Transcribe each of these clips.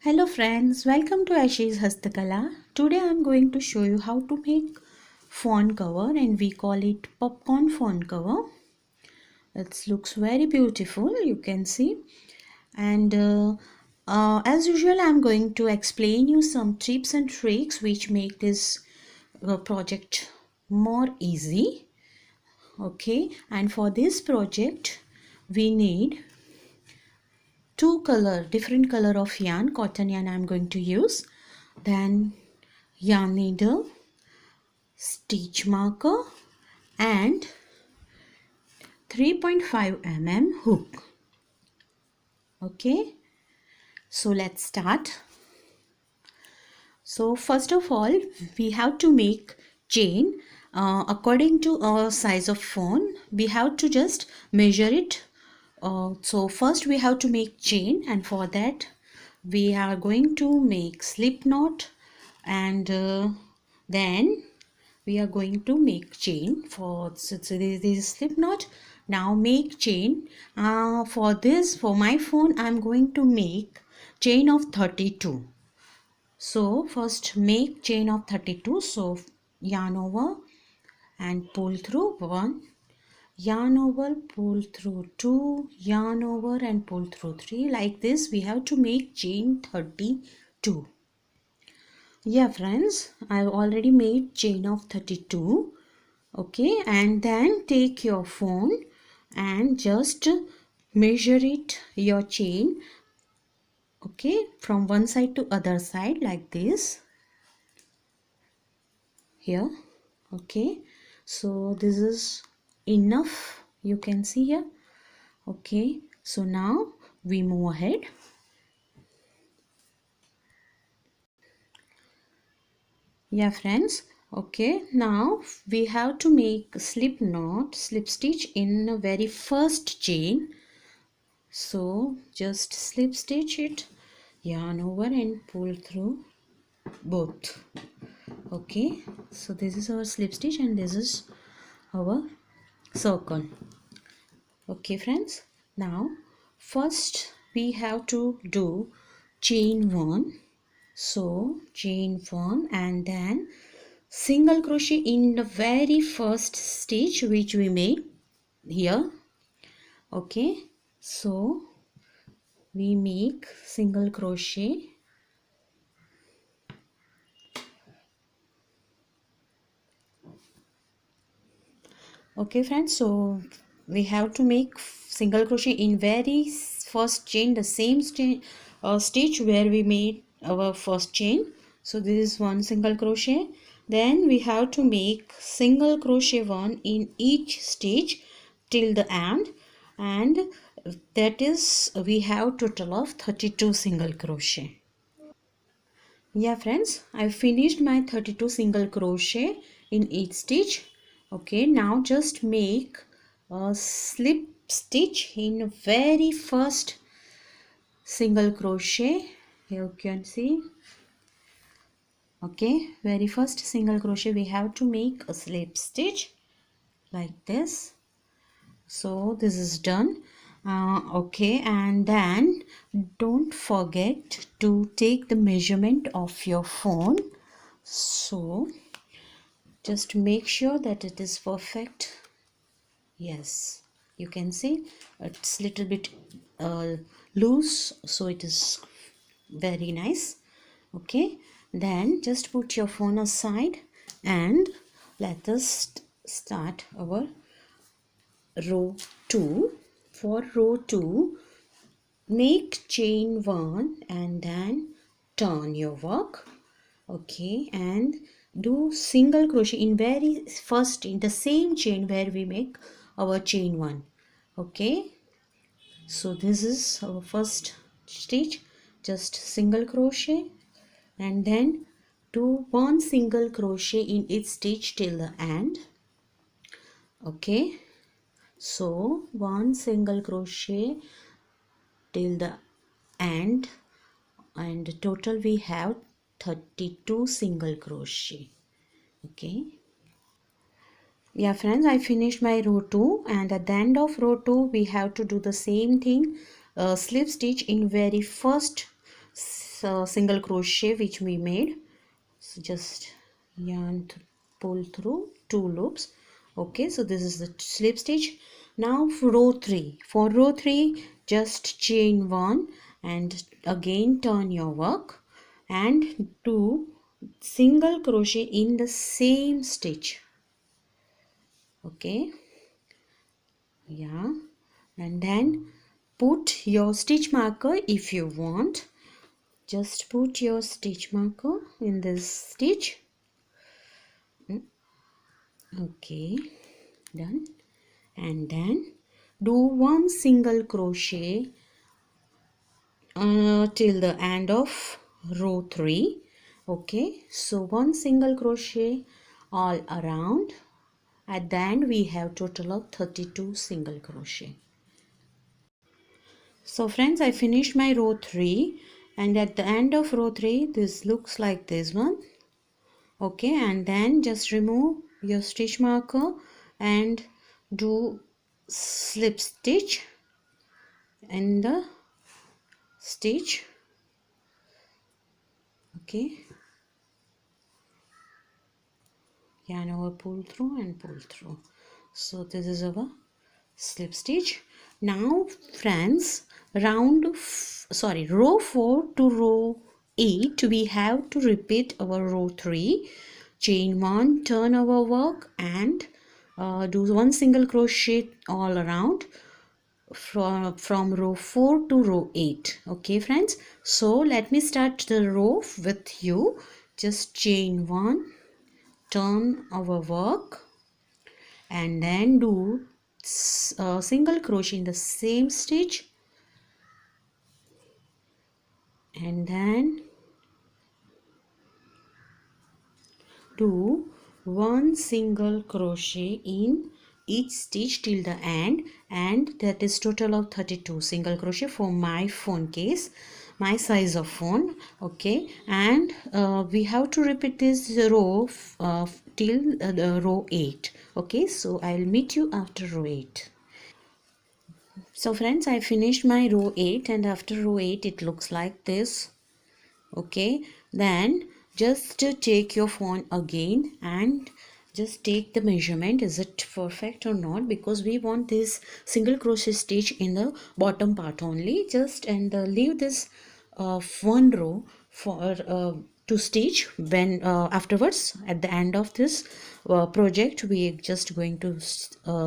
Hello friends, welcome to Aeshi's Hastkala. Today I am going to show you how to make phone cover, and we call it popcorn phone cover. It looks very beautiful, you can see. And as usual I am going to explain you some tips and tricks which make this project more easy. Okay, and for this project we need different color of yarn. Cotton yarn I'm going to use, then yarn needle, stitch marker and 3.5 mm hook. Okay, so let's start. So first of all we have to make chain according to our size of phone. We have to just measure it. So first we have to make chain, and for that we are going to make slip knot, and then we are going to make chain for this is slip knot. Now make chain. For my phone I'm going to make chain of 32. So first make chain of 32. So yarn over and pull through 1, yarn over, pull through 2, yarn over and pull through 3. Like this we have to make chain 32. Yeah friends, I've already made chain of 32. Okay, and then take your phone and just measure it, your chain, okay, from one side to other side like this here. Okay, so this is enough, you can see here. Okay, so now we move ahead. Yeah friends, okay, now we have to make slip stitch in the very first chain. So just slip stitch it, yarn over and pull through both. Okay, so this is our slip stitch and this is our circle. Okay friends, now first we have to do chain 1. So chain 1 and then single crochet in the very first stitch which we made here. Okay, so we make single crochet. Okay friends, so we have to make single crochet in very first chain, the same stitch where we made our first chain. So this is one single crochet. Then we have to make single crochet 1 in each stitch till the end, and that is we have total of 32 single crochet. Yeah friends, I finished my 32 single crochet in each stitch. Okay, now just make a slip stitch in very first single crochet. Here you can see. Okay, very first single crochet we have to make a slip stitch like this. So this is done. Okay, and then don't forget to take the measurement of your phone. So just make sure that it is perfect. Yes, you can see it's little bit loose, so it is very nice. Okay, then just put your phone aside and let us start our row 2. For row 2 make chain 1 and then turn your work. Okay, and do single crochet in very first in the same chain where we make our chain 1. Okay, so this is our first stitch. Just single crochet and then do one single crochet in each stitch till the end. Okay, so one single crochet till the end, and total we have 32 single crochet. Okay, yeah friends, I finished my row 2, and at the end of row 2 we have to do the same thing, slip stitch in very first single crochet which we made. So just yarn pull through 2 loops. Okay, so this is the slip stitch. Now for row 3, just chain 1 and again turn your work and do single crochet in the same stitch. Okay, yeah, and then put your stitch marker if you want. Just put your stitch marker in this stitch. Okay, done. And then do one single crochet till the end of row 3. Okay, so one single crochet all around. At the end we have total of 32 single crochet. So friends, I finished my row 3 and at the end of row 3 this looks like this one. Okay, and then just remove your stitch marker and do slip stitch in the stitch. Okay, yarn over, pull through and pull through. So this is our slip stitch. Now friends, row 4 to row 8 we have to repeat our row 3, chain 1, turn our work and do one single crochet all around from row 4 to row 8. Okay friends, so let me start the row with you. Just chain 1, turn our work and then do single crochet in the same stitch and then do one single crochet in each stitch till the end, and that is total of 32 single crochet for my phone case, my size of phone. Okay, and we have to repeat this row till the row 8. Okay, so I'll meet you after row 8. So friends, I finished my row 8 and after row 8 it looks like this. Okay, then just take your phone again and just take the measurement, is it perfect or not, because we want this single crochet stitch in the bottom part only. Just and leave this one row for to stitch when afterwards at the end of this project we are just going to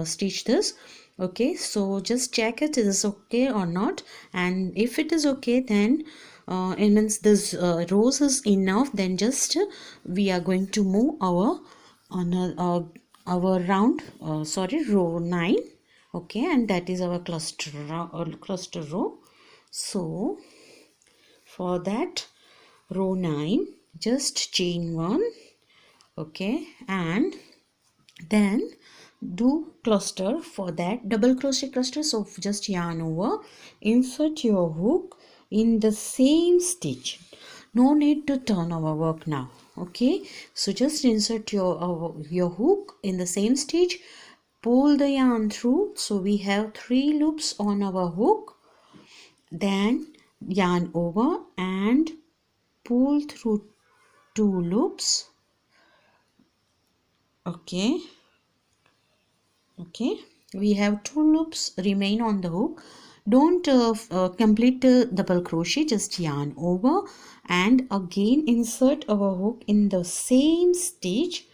stitch this. Okay, so just check it, is this okay or not, and if it is okay then it means this rows is enough, then just we are going to move our on our round row 9. Okay, and that is our cluster row. So for that row 9 just chain 1. Okay, and then do cluster. For that double crochet cluster, so just yarn over, insert your hook in the same stitch, no need to turn our work now. Okay, so just insert your hook in the same stitch, pull the yarn through, so we have 3 loops on our hook, then yarn over and pull through 2 loops. Okay, we have 2 loops remain on the hook. Don't complete double crochet, just yarn over and again insert our hook in the same stitch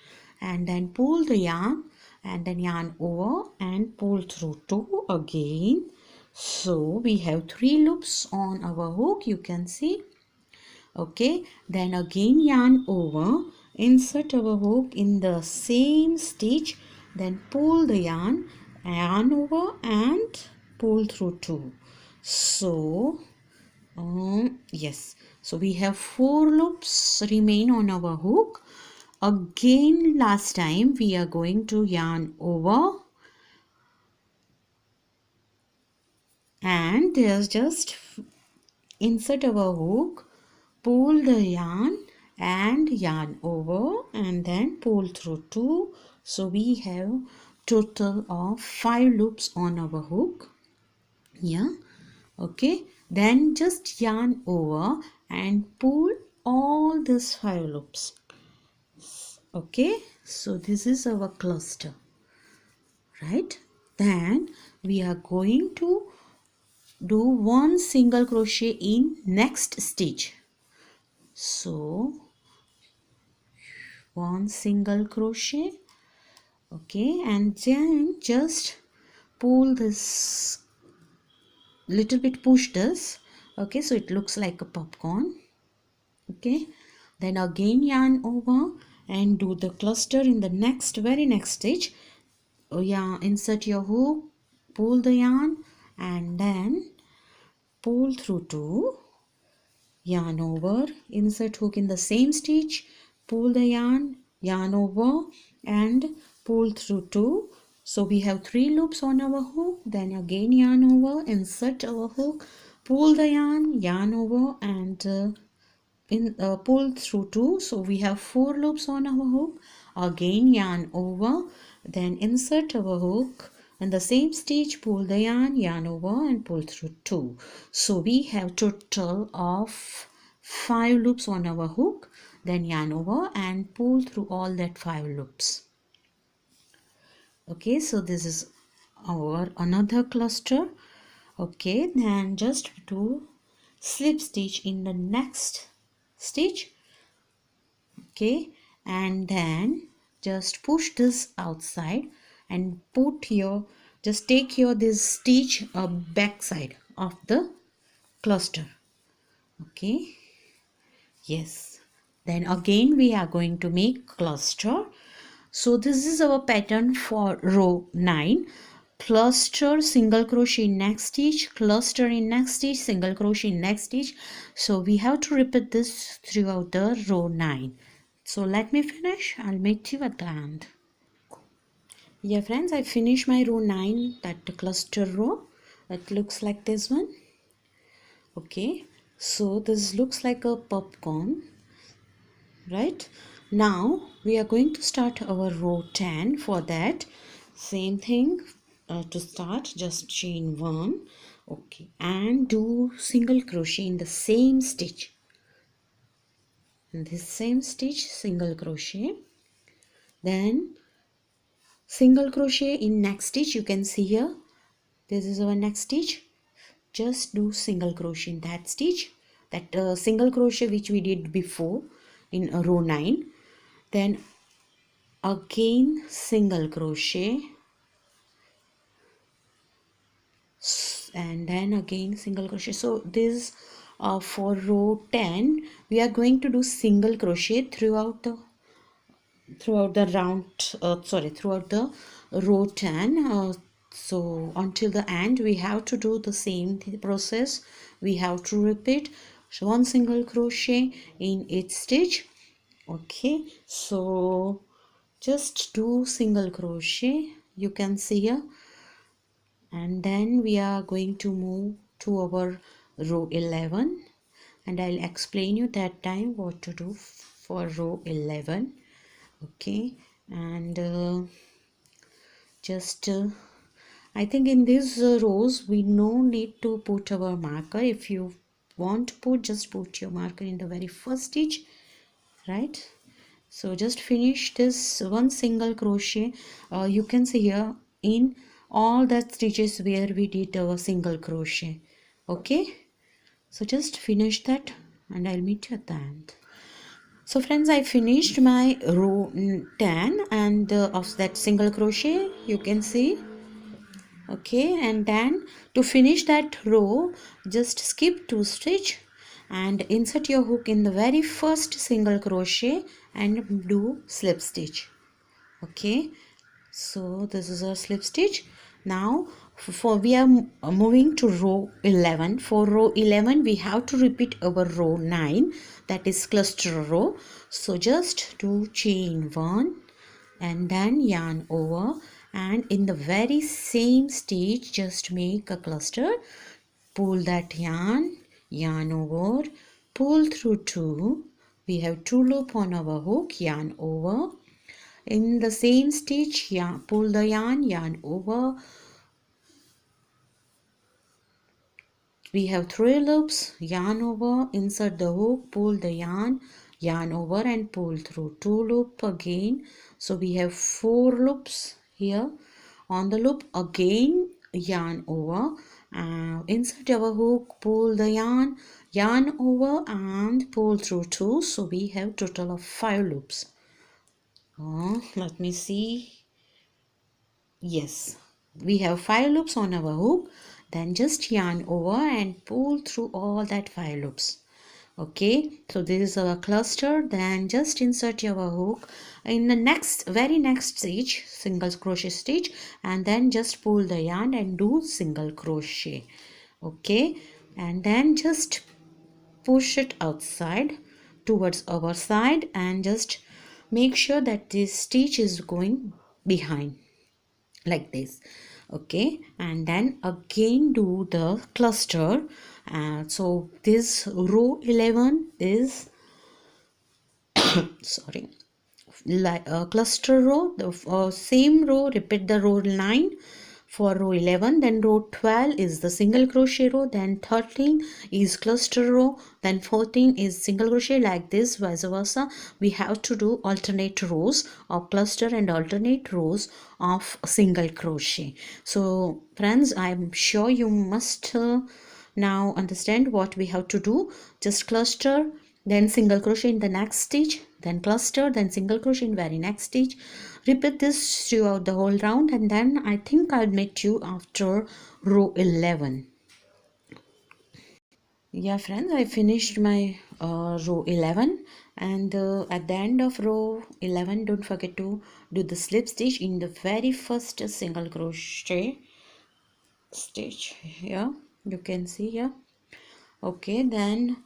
and then pull the yarn and then yarn over and pull through 2 again. So we have 3 loops on our hook, you can see. Okay, then again yarn over, insert our hook in the same stitch, then pull the yarn over and pull through 2. So yes, so we have 4 loops remain on our hook. Again last time we are going to yarn over and there's just insert our hook, pull the yarn and yarn over and then pull through 2. So we have total of 5 loops on our hook. Yeah, okay, Then just yarn over and pull all these 5 loops. Okay, so this is our cluster, right? Then we are going to do 1 single crochet in next stitch. So 1 single crochet, okay, and then just pull this little bit, push this, okay, so it looks like a popcorn. Okay, then again yarn over and do the cluster in the very next stitch. Oh yeah, insert your hook, pull the yarn and then pull through 2, yarn over, insert hook in the same stitch, pull the yarn over and pull through 2. So we have 3 loops on our hook. Then again yarn over, insert our hook, pull the yarn over and pull through 2. So we have 4 loops on our hook. Again yarn over, then insert our hook in the same stitch, pull the yarn over and pull through 2. So we have total of 5 loops on our hook. Then yarn over and pull through all that 5 loops. Okay, so this is our another cluster. Okay, then just do slip stitch in the next stitch. Okay, and then just push this outside and put your, just take your this stitch back side of the cluster. Okay, yes, then again we are going to make cluster. So this is our pattern for row 9. Cluster, single crochet in next stitch, cluster in next stitch, single crochet in next stitch. So we have to repeat this throughout the row 9. So let me finish. I'll meet you at the end. Yeah friends, I finished my row 9, that cluster row. It looks like this one. Okay, so this looks like a popcorn, right? Now we are going to start our row 10. For that, same thing, to start just chain 1, okay, and do single crochet in the same stitch. In this same stitch, single crochet, then single crochet in next stitch. You can see here, this is our next stitch. Just do single crochet in that stitch, that single crochet which we did before in row 9. Then again single crochet and then again single crochet. So this for row 10 we are going to do single crochet throughout the throughout the row 10, so until the end we have to do the same process. We have to repeat 1 single crochet in each stitch. Okay, so just do single crochet, you can see here, and then we are going to move to our row 11 and I'll explain you that time what to do for row 11. Okay, and just I think in these rows we no need to put our marker. If you want to put, just put your marker in the very first stitch, right? So just finish this 1 single crochet. You can see here in all the stitches where we did our single crochet. Okay, so just finish that and I'll meet you at the end. So friends, I finished my row 10 and of that single crochet, you can see. Okay, and then to finish that row, just skip 2 stitch and insert your hook in the very first single crochet and do slip stitch. Okay, so this is our slip stitch. Now for we are moving to row 11. For row 11 we have to repeat our row 9, that is cluster row. So just do chain 1 and then yarn over, and in the very same stitch just make a cluster, pull that yarn over, pull through 2. We have 2 loop on our hook, yarn over, in the same stitch pull the yarn over, we have 3 loops, yarn over, insert the hook, pull the yarn over and pull through 2 loop again. So we have 4 loops here. On the loop again, yarn over, insert our hook, pull the yarn over and pull through 2. So we have total of 5 loops. Let me see. Yes, we have 5 loops on our hook. Then just yarn over and pull through all that 5 loops. Okay, so this is our cluster. Then just insert your hook in the very next stitch, single crochet stitch, and then just pull the yarn and do single crochet. Okay, and then just push it outside towards our side and just make sure that this stitch is going behind like this. Okay, and then again do the cluster. So this row 11 is sorry, like a cluster row. The same row, repeat the row 9 for row 11, then row 12 is the single crochet row, then 13 is cluster row, then 14 is single crochet, like this, vice versa. We have to do alternate rows of cluster and alternate rows of single crochet. So friends, I'm sure you must now understand what we have to do. Just cluster, then single crochet in the next stitch, then cluster, then single crochet in very next stitch. Repeat this throughout the whole round, and then I think I'll meet you after row 11. Yeah friends, I finished my row 11, and at the end of row 11, don't forget to do the slip stitch in the very first single crochet stitch here. You can see here. Okay, then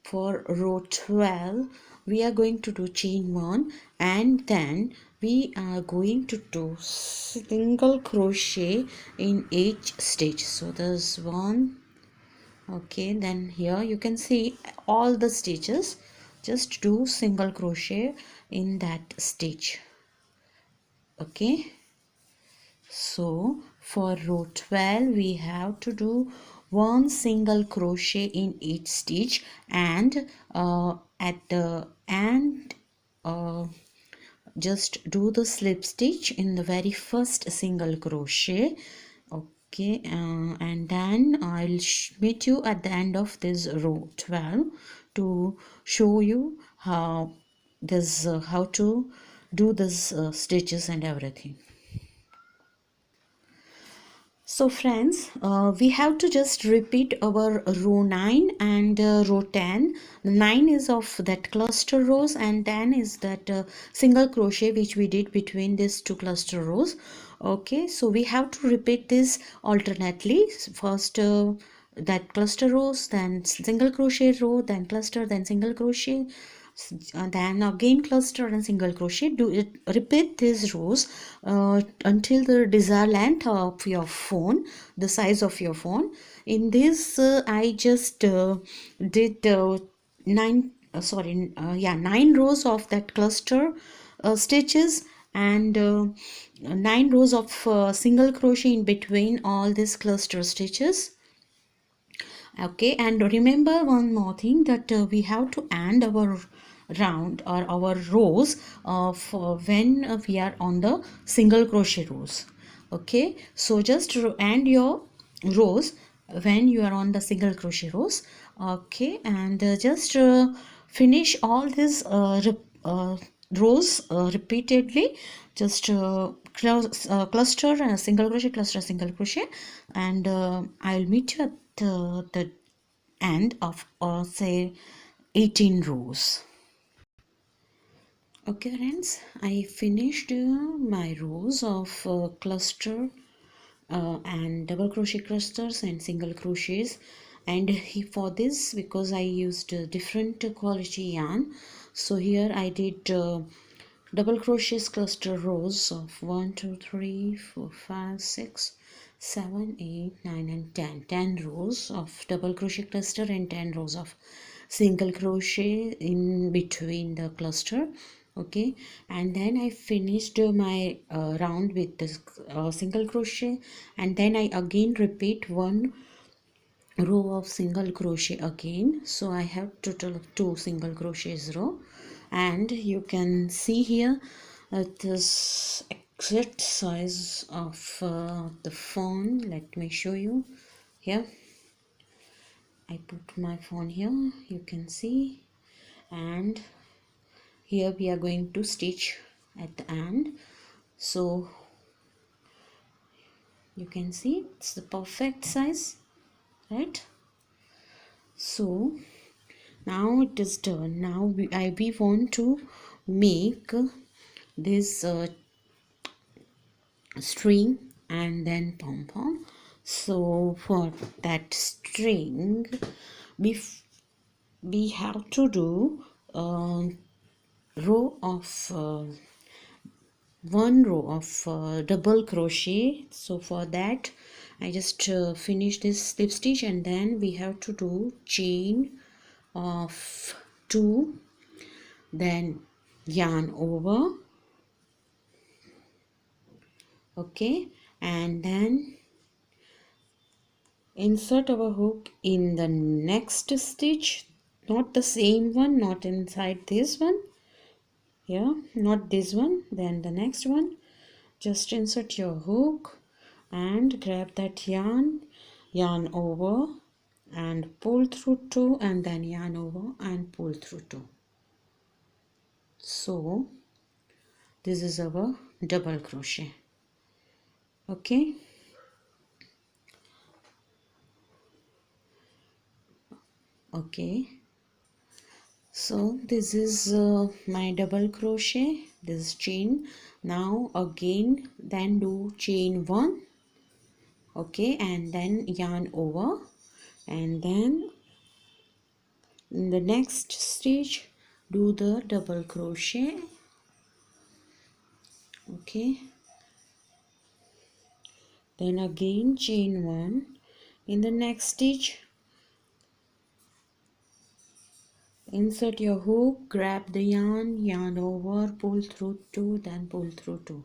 for row 12 we are going to do chain 1, and then we are going to do single crochet in each stitch. So there's 1. Okay, then here you can see all the stitches. Just do single crochet in that stitch. Okay, so for row 12 we have to do 1 single crochet in each stitch, and at the end just do the slip stitch in the very first single crochet. Okay, and then I'll meet you at the end of this row 12 to show you how how to do this stitches and everything. So friends, we have to just repeat our row 9 and row 10. 9 is of that cluster rows, and 10 is that single crochet which we did between these 2 cluster rows. Okay, so we have to repeat this alternately. First that cluster rows, then single crochet row, then cluster, then single crochet, then again cluster and single crochet. Do it, repeat these rows until the desired length of your phone, the size of your phone. In this I just did 9 rows of that cluster stitches, and 9 rows of single crochet in between all these cluster stitches. Okay, and remember one more thing, that we have to end our round or our rows for when we are on the single crochet rows. Okay, so just end your rows when you are on the single crochet rows. Okay, and just finish all these rows repeatedly. Just cluster and single crochet, cluster, single crochet, and I'll meet you at the end of say 18 rows. Okay friends, I finished my rows of cluster and double crochet clusters and single crochets, and for this, because I used different quality yarn, so here I did double crochet cluster rows of 1 2 3 4 5 6 7 8 9 and 10 rows of double crochet cluster and 10 rows of single crochet in between the cluster. Okay, and then I finished my round with this single crochet, and then I again repeat one row of single crochet again. So I have total of 2 single crochets row, and you can see here this exact size of the phone. Let me show you here. I put my phone here, you can see, and here we are going to stitch at the end. So you can see it's the perfect size, right? So now it is done. Now we want to make this string and then pom pom. So for that string we have to do row of one row of double crochet. So for that I just finish this slip stitch, and then we have to do chain of 2, then yarn over, okay, and then insert our hook in the next stitch, not the same one, not inside this one, yeah, not this one, then the next one. Just insert your hook and grab that yarn over and pull through 2, and then yarn over and pull through 2. So this is our double crochet, okay. Okay, so this is my double crochet, this is chain. Now again then do chain 1, okay, and then yarn over, and then in the next stitch do the double crochet, okay, then again chain 1, in the next stitch insert your hook, grab the yarn over, pull through 2, then pull through 2.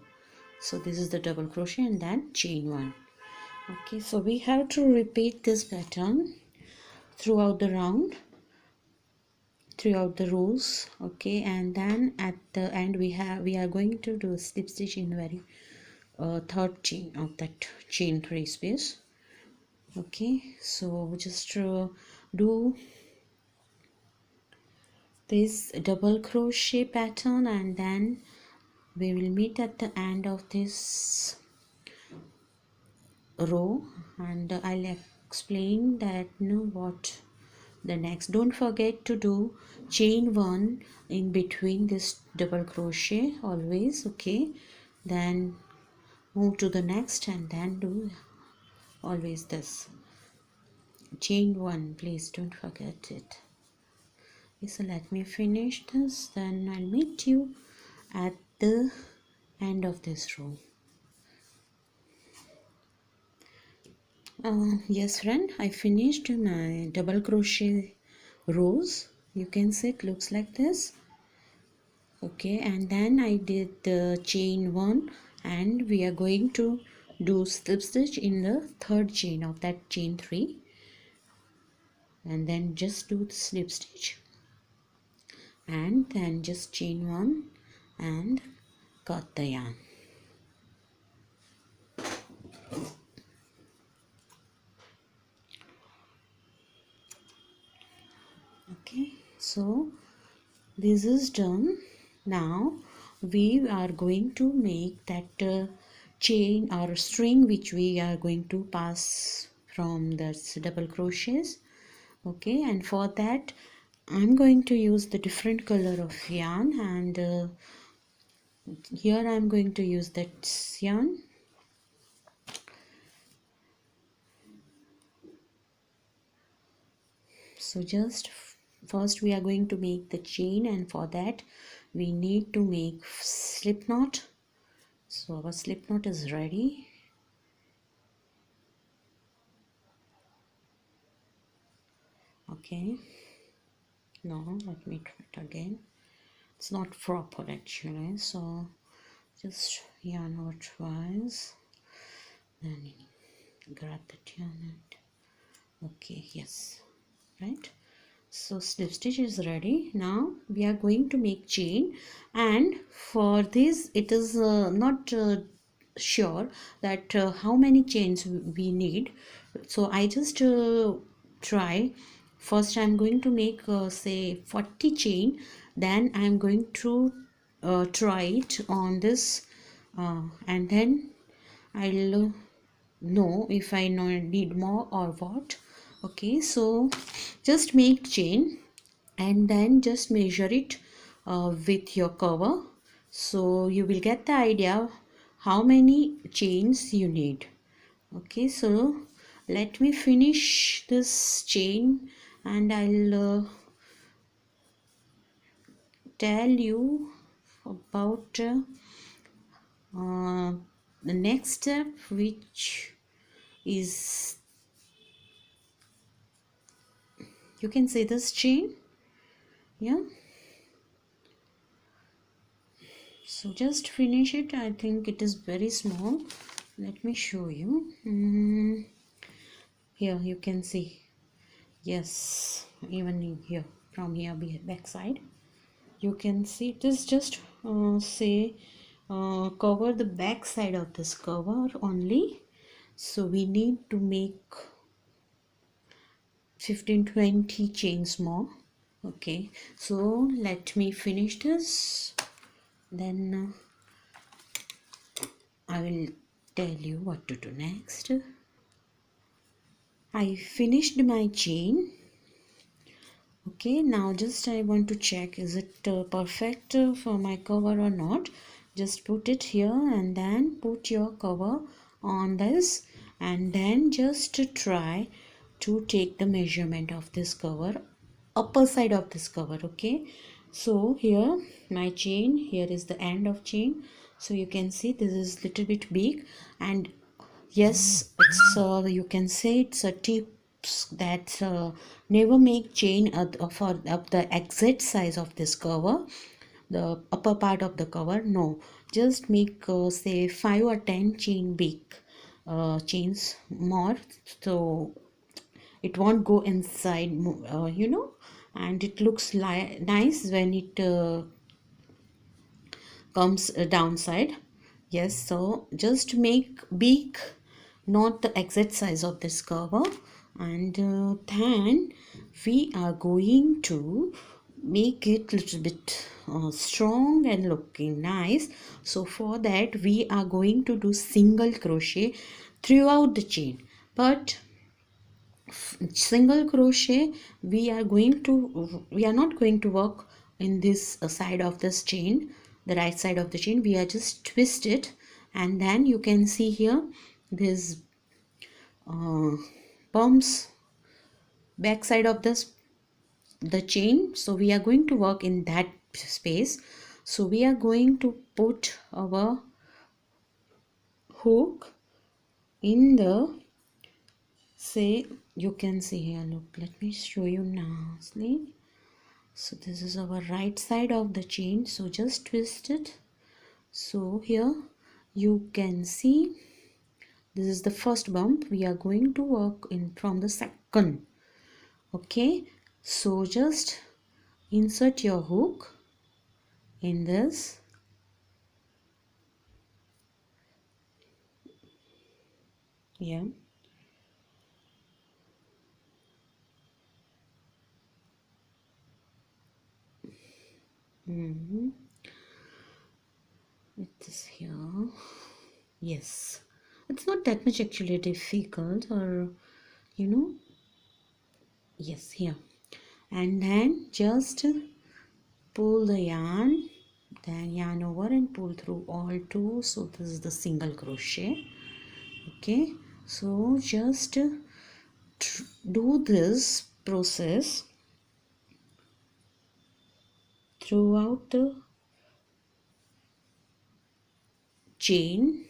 So this is the double crochet and then chain 1. Okay, so we have to repeat this pattern throughout the round, throughout the rows, okay, and then at the end we are going to do a slip stitch in the very third chain of that chain 3 space. Okay, so just do this double crochet pattern, and then we will meet at the end of this row, and I'll explain that what the next. Don't forget to do chain 1 in between this double crochet always, okay, then move to the next and then do always this chain 1, please don't forget it. Okay, so let me finish this, then I'll meet you at the end of this row. Yes friend, I finished my double crochet rows. You can see it looks like this, okay, and then I did the chain 1, and we are going to do slip stitch in the third chain of that chain 3, and then just do the slip stitch and then just chain 1 and cut the yarn. Okay, so this is done. Now we are going to make that chain or string which we are going to pass from the double crochets, okay, and for that I'm going to use the different color of yarn, and here I'm going to use that yarn. So just first we are going to make the chain, and for that we need to make slip knot. So our slip knot is ready. Okay, no, let me try it again. It's not proper actually, so just yarn over twice, then grab the yarn Okay, yes, right. So slip stitch is ready. Now we are going to make chain, and for this it is not sure that how many chains we need. So I just try. First I'm going to make say 40 chain, then I'm going to try it on this, and then I'll know if I need more or what. Okay, so just make chain and then just measure it with your cover, so you will get the idea how many chains you need. Okay, so let me finish this chain and I'll tell you about the next step, which is, you can say, this chain. Yeah, so just finish it. I think it is very small. Let me show you. Here you can see, yes, even in here, from here back side you can see it is just say cover the back side of this cover only. So we need to make 15-20 chains more. Okay, so let me finish this, then I will tell you what to do next. I finished my chain. Okay, now just I want to check, is it perfect for my cover or not. Just put it here and then put your cover on this, and then just try to take the measurement of this cover, upper side of this cover. Okay, so here my chain, here is the end of chain, so you can see this is little bit big, and yes, it's you can say it's a tips that never make chain for of the exact size of this cover, the upper part of the cover. No, just make say 5 or 10 chain big chains more, so it won't go inside, and it looks nice when it comes downside. Yes, so just make big, not the exact size of this cover, and then we are going to make it little bit strong and looking nice. So for that we are going to do single crochet throughout the chain, but single crochet we are not going to work in this side of this chain, the right side of the chain. We are just twist it, and then you can see here this bumps back side of this the chain, so we are going to work in that space. So we are going to put our hook in the, say, you can see here, look, let me show you nicely. So this is our right side of the chain, so just twist it. So here you can see this is the first bump. We are going to work in from the second. Okay, so just insert your hook in this, yeah, it is here. Yes, it's not that much actually difficult, or you know, yes, here, and then just pull the yarn, then yarn over and pull through all two. So this is the single crochet. Okay, so just do this process throughout the chain.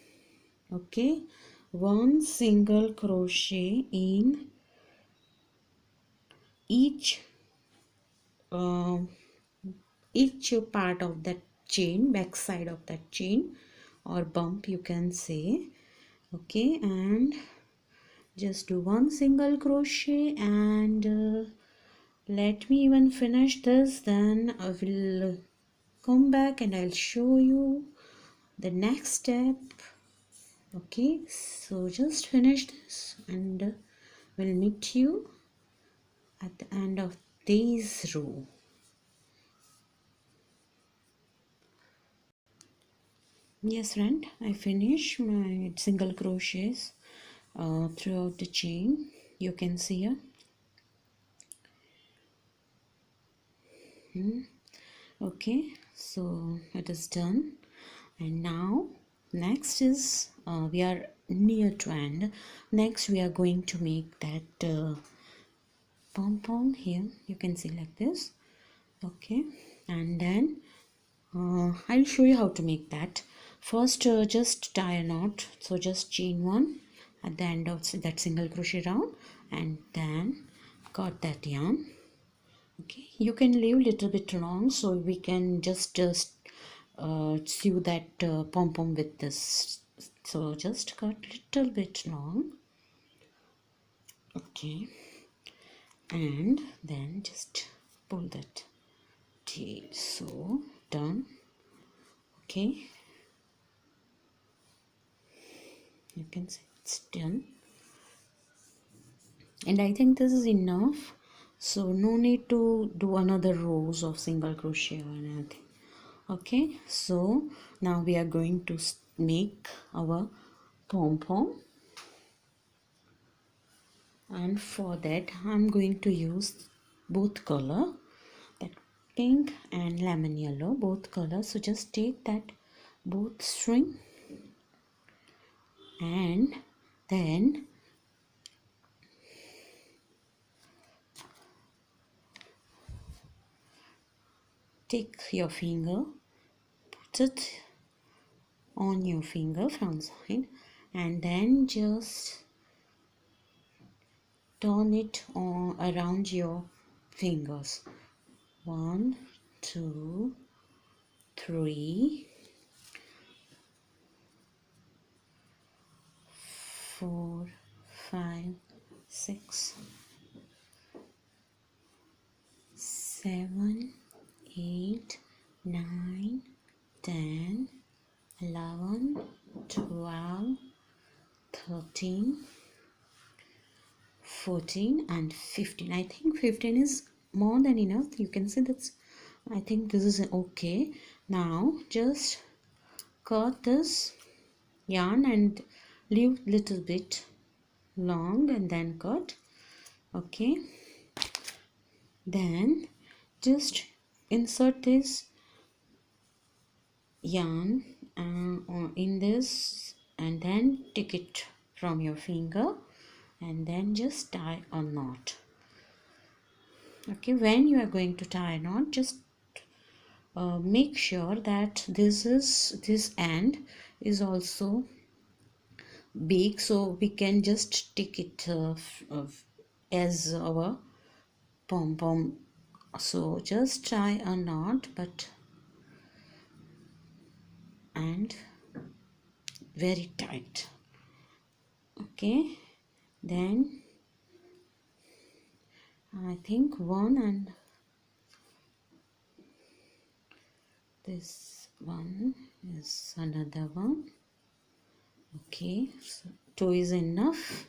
Okay, one single crochet in each uh, each part of that chain, back side of that chain or bump, you can say. Okay, and just do one single crochet, and let me even finish this, then I will come back and I'll show you the next step. Okay, so just finish this, and we'll meet you at the end of this row. Yes friend, I finish my single crochets throughout the chain. You can see here. Okay, so it is done, and now next is we are near to end. Next we are going to make that pom-pom. Here you can see like this. Okay, and then I'll show you how to make that. First just tie a knot, so just chain one at the end of that single crochet round, and then cut that yarn. Okay, you can leave little bit long, so we can just sew that pom-pom with this. So just cut little bit long. Okay, and then just pull that tail. So done. Okay, you can see it's done, and I think this is enough, so no need to do another rows of single crochet or anything. Okay, so now we are going to make our pom-pom, and for that I'm going to use both color, that pink and lemon yellow, both colors. So just take that both string, and then take your finger, put it on your finger from side, and then just turn it on around your fingers. 1, 2, 3, 4, 5, 6, 7, 8, 9, 10, 11, 12, 13, 14 and 15. I think 15 is more than enough. You can see that's, I think this is okay. Now just cut this yarn and leave little bit long and then cut. Okay, then just insert this yarn in this, and then take it from your finger and then just tie a knot. Okay, when you are going to tie a knot, just make sure that this end is also big, so we can just take it as our pom-pom. So just tie a knot, but and very tight. Okay, then I think one, and this one is another one. Okay, so 2 is enough.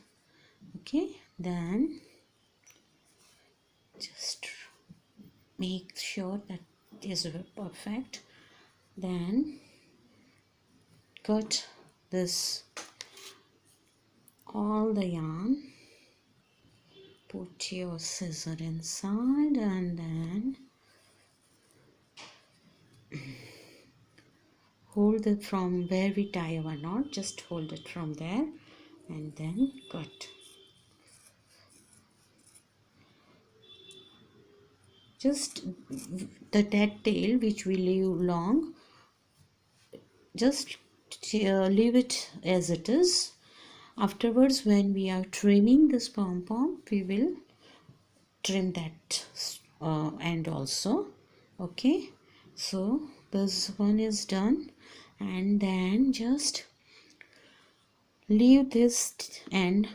Okay, then just make sure that is perfect. Then cut this all the yarn, put your scissor inside, and then hold it from where we tie our knot. Just hold it from there and then cut. Just that tail which we leave long, just leave it as it is. Afterwards, when we are trimming this pom-pom, we will trim that end also. Okay, so this one is done, and then just leave this end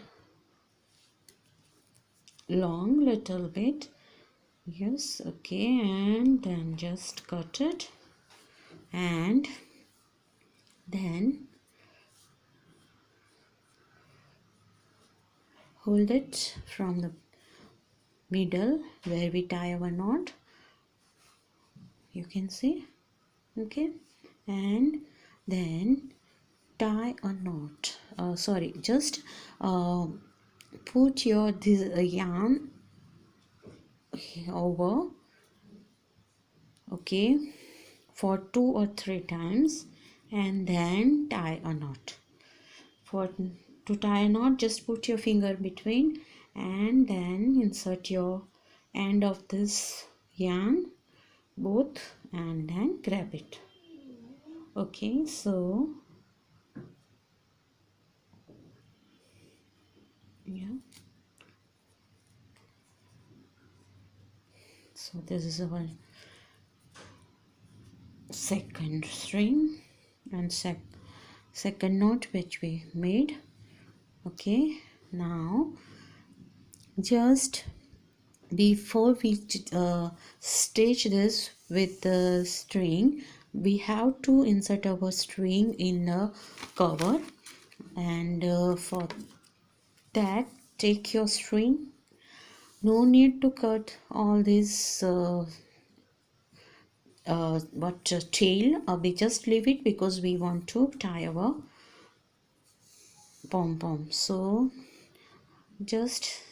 long little bit. Yes, okay, and then just cut it, and then hold it from the middle where we tie our knot. You can see, okay, and then tie a knot. Sorry, just put your this yarn over, okay, for 2 or 3 times, and then tie a knot. For to tie a knot, just put your finger between and then insert your end of this yarn both and then grab it. Okay, so yeah, so this is our second string and second knot which we made. Okay, now just before we stitch this with the string, we have to insert our string in the cover, and for that take your string. No need to cut all this tail, we just leave it because we want to tie our pom pom. So just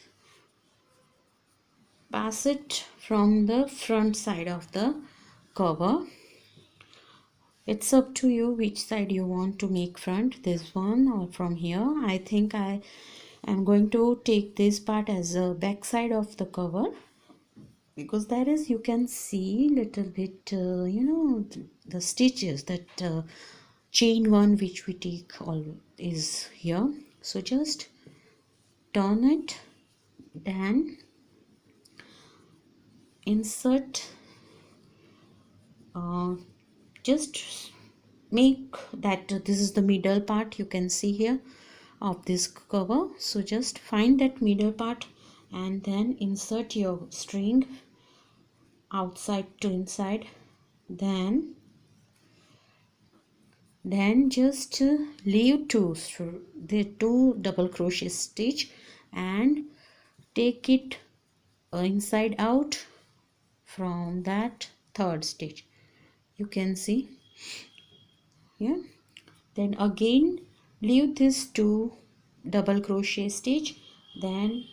pass it from the front side of the cover. It's up to you which side you want to make front, this one or from here. I think I am going to take this part as a back side of the cover, because that is, you can see little bit the stitches that chain one which we take all is here. So just turn it, then insert, just make that this is the middle part, you can see here, of this cover. So just find that middle part and then insert your string outside to inside, then just leave the two double crochet stitch and take it inside out from that third stitch, you can see, yeah. Then again leave this two double crochet stitch, then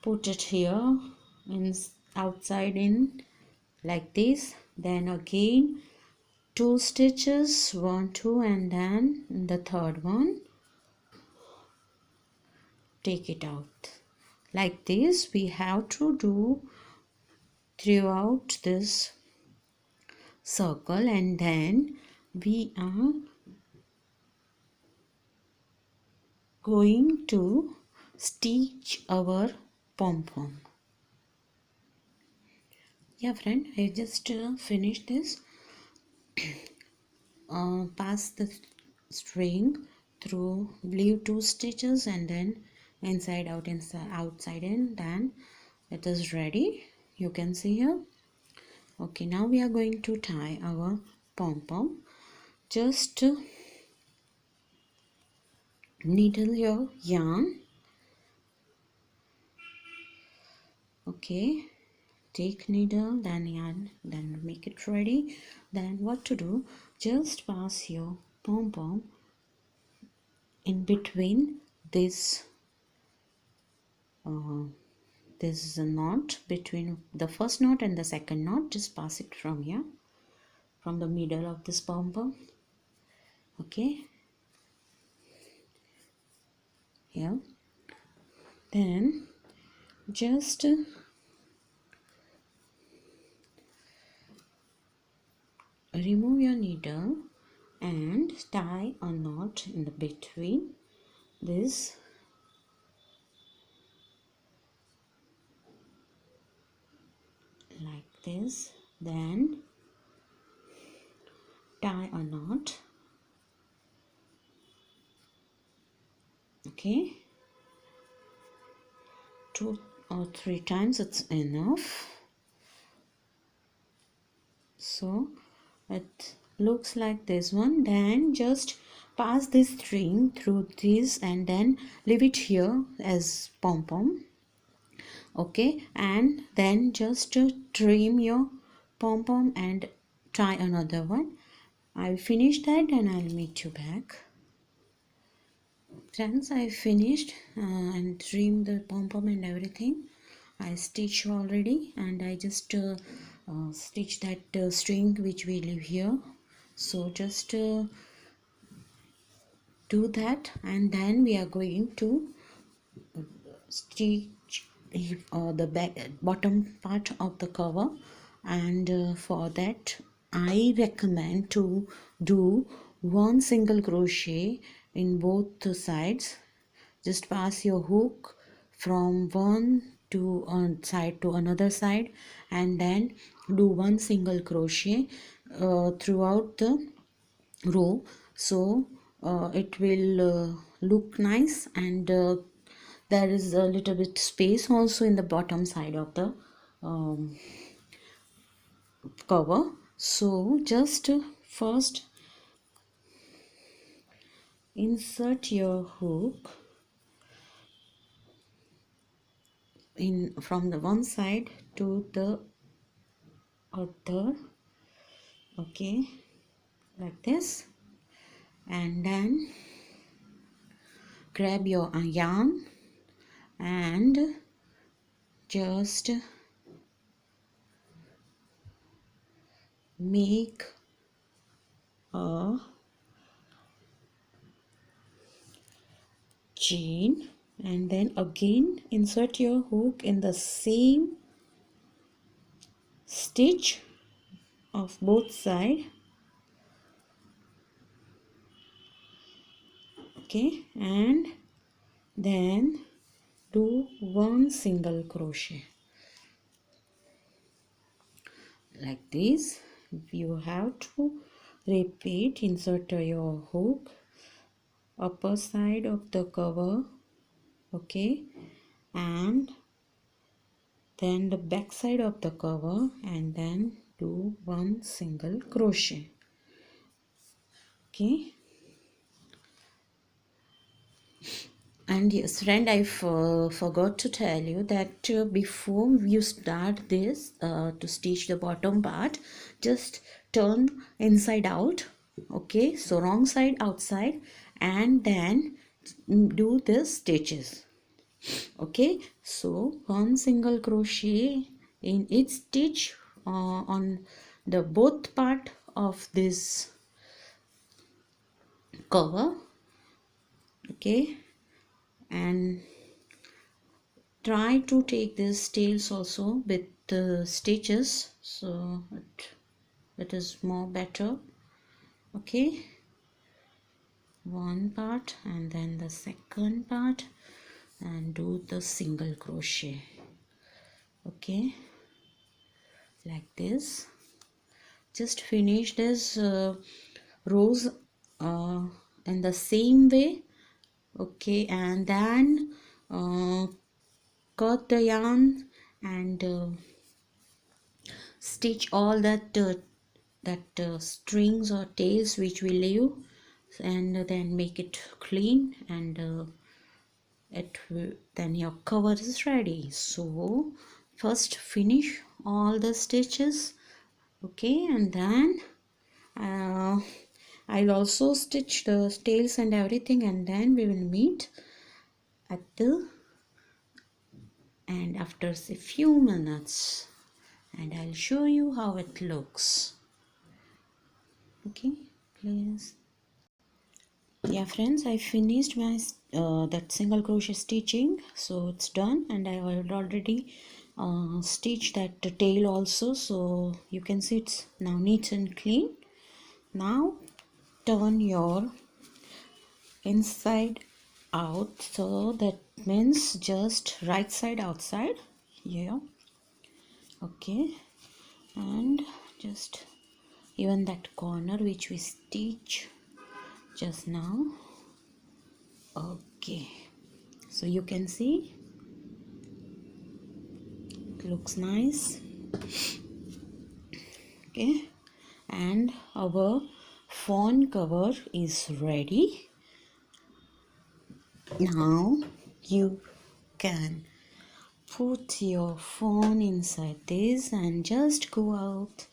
put it here in outside in like this, then again 2 stitches, 1 2, and then the third one take it out like this. We have to do throughout this circle, and then we are going to stitch our pom pom. Yeah friend, I just finished this. Pass the string through, leave 2 stitches, and then inside out, inside outside in, then it is ready, you can see here. Okay, now we are going to tie our pom pom. Just needle your yarn, okay, take needle, then yarn, then make it ready. Then what to do, just pass your pom pom in between this this is a knot, between the first knot and the second knot. Just pass it from here, from the middle of this pom pom, okay, here. Then just remove your needle and tie a knot in the between this, like this, then tie a knot, okay, or 3 times, it's enough. So it looks like this one. Then just pass this string through this and then leave it here as pom-pom. Okay, and then just trim your pom-pom and try another one. I'll finish that and I'll meet you back. Friends, I finished and trimmed the pom-pom and everything. I stitched already, and I just stitch that string which we leave here. So just do that, and then we are going to stitch the bottom part of the cover. And for that I recommend to do one single crochet in both the sides. Just pass your hook from one to side to another side, and then do one single crochet throughout the row. So it will look nice, and there is a little bit space also in the bottom side of the um, cover. So just first insert your hook in from the one side to the other, okay, like this, and then grab your yarn and just make a chain, and then again insert your hook in the same stitch of both side, okay, and then do one single crochet like this. You have to repeat. Insert your hook upper side of the cover, okay, and then the back side of the cover, and then do one single crochet, okay. And yes friend, I forgot to tell you that before you start this to stitch the bottom part, just turn inside out, okay, so wrong side outside, and then do the stitches, okay. So one single crochet in each stitch on the both part of this cover, okay, and try to take these tails also with the stitches, so it is more better, okay. One part and then the second part, and do the single crochet, okay, like this. Just finish this rows in the same way, okay, and then cut the yarn and stitch all that strings or tails which we leave, and then make it clean, and then your cover is ready. So first finish all the stitches, okay, and then uh, I'll also stitch the tails and everything, and then we will meet at the end after a few minutes, and I'll show you how it looks, okay, please. Yeah friends, I finished my that single crochet stitching, so it's done, and I had already stitched that tail also, so you can see it's now neat and clean. Now turn your inside out, so that means just right side outside here, okay, and just even that corner which we stitch just now, okay. So you can see looks nice. Okay, and our phone cover is ready. Now you can put your phone inside this and just go out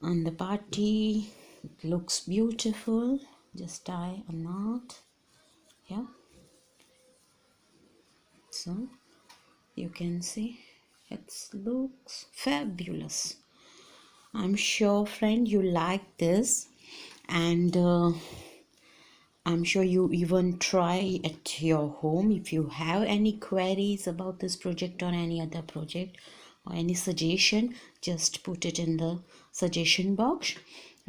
on the party. It looks beautiful. Just tie a knot. Yeah, so you can see it looks fabulous. I'm sure, friend, you like this, and I'm sure you even try at your home. If you have any queries about this project or any other project or any suggestion, just put it in the suggestion box.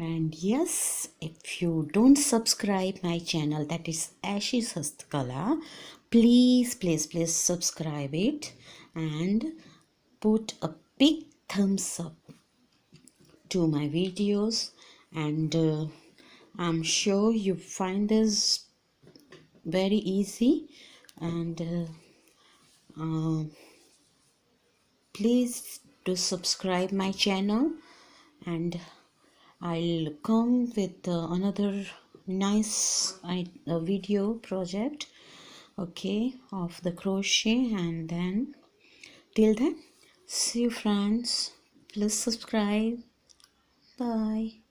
And yes, if you don't subscribe my channel, that is Aeshi's Hastkala, please subscribe it and put a big thumbs up to my videos. And I'm sure you find this very easy, and please do subscribe my channel, and I'll come with another nice video project, okay, of the crochet. And then till then, see you friends, please subscribe. Bye.